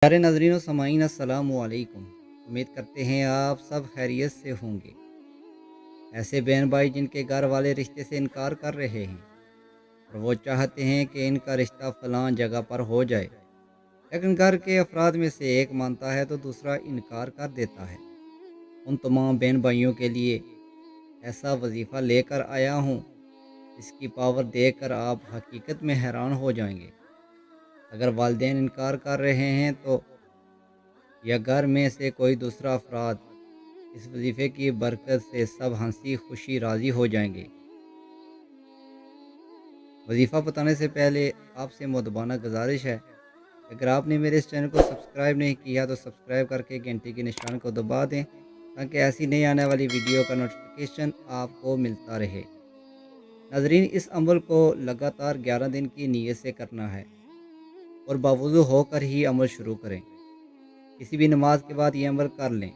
پیارے ناظرین و سامعین السلام علیکم۔ امید کرتے ہیں آپ سب خیریت سے ہوں گے۔ ایسے بہن بھائی جن کے گھر والے رشتے سے انکار کر رہے ہیں اور وہ چاہتے ہیں کہ ان کا رشتہ فلاں جگہ پر ہو جائے، لیکن گھر کے افراد میں سے ایک مانتا ہے تو دوسرا انکار کر دیتا ہے، ان تمام بہن بھائیوں کے لیے ایسا وظیفہ لے کر آیا ہوں جس کی پاور دیکھ کر آپ حقیقت میں حیران ہو جائیں گے۔ اگر والدین انکار کر رہے ہیں تو یا گھر میں سے کوئی دوسرا افراد، اس وظیفے کی برکت سے سب ہنسی خوشی راضی ہو جائیں گے۔ وظیفہ بتانے سے پہلے آپ سے مدبانہ گزارش ہے، اگر آپ نے میرے اس چینل کو سبسکرائب نہیں کیا تو سبسکرائب کر کے گھنٹی کے نشان کو دبا دیں تاکہ ایسی نئی آنے والی ویڈیو کا نوٹیفیکیشن آپ کو ملتا رہے۔ ناظرین، اس عمل کو لگاتار 11 دن کی نیت سے کرنا ہے اور باوضو ہو کر ہی عمل شروع کریں۔ کسی بھی نماز کے بعد یہ عمل کر لیں۔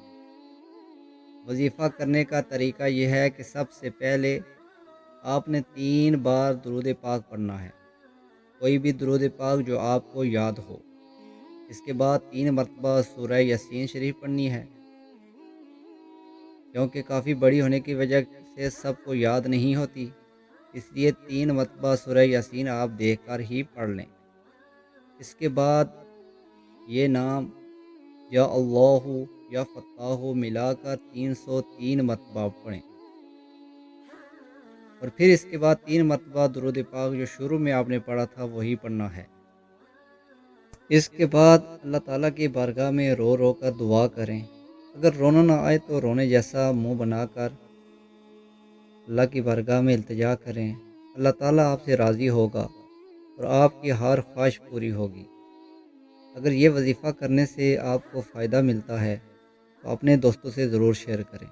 وظیفہ کرنے کا طریقہ یہ ہے کہ سب سے پہلے آپ نے 3 بار درود پاک پڑھنا ہے، کوئی بھی درود پاک جو آپ کو یاد ہو۔ اس کے بعد 3 مرتبہ سورہ یاسین شریف پڑھنی ہے، کیونکہ کافی بڑی ہونے کی وجہ سے سب کو یاد نہیں ہوتی، اس لیے 3 مرتبہ سورہ یاسین آپ دیکھ کر ہی پڑھ لیں۔ اس کے بعد یہ نام یا اللہ یا فتح ملا کر 303 مرتبہ پڑھیں، اور پھر اس کے بعد 3 مرتبہ درود پاک جو شروع میں آپ نے پڑھا تھا وہی پڑھنا ہے۔ اس کے بعد اللہ تعالیٰ کی بارگاہ میں رو رو کر دعا کریں۔ اگر رونا نہ آئے تو رونے جیسا منہ بنا کر اللہ کی بارگاہ میں التجا کریں۔ اللہ تعالیٰ آپ سے راضی ہوگا اور آپ کی ہر خواہش پوری ہوگی۔ اگر یہ وظیفہ کرنے سے آپ کو فائدہ ملتا ہے تو اپنے دوستوں سے ضرور شیئر کریں۔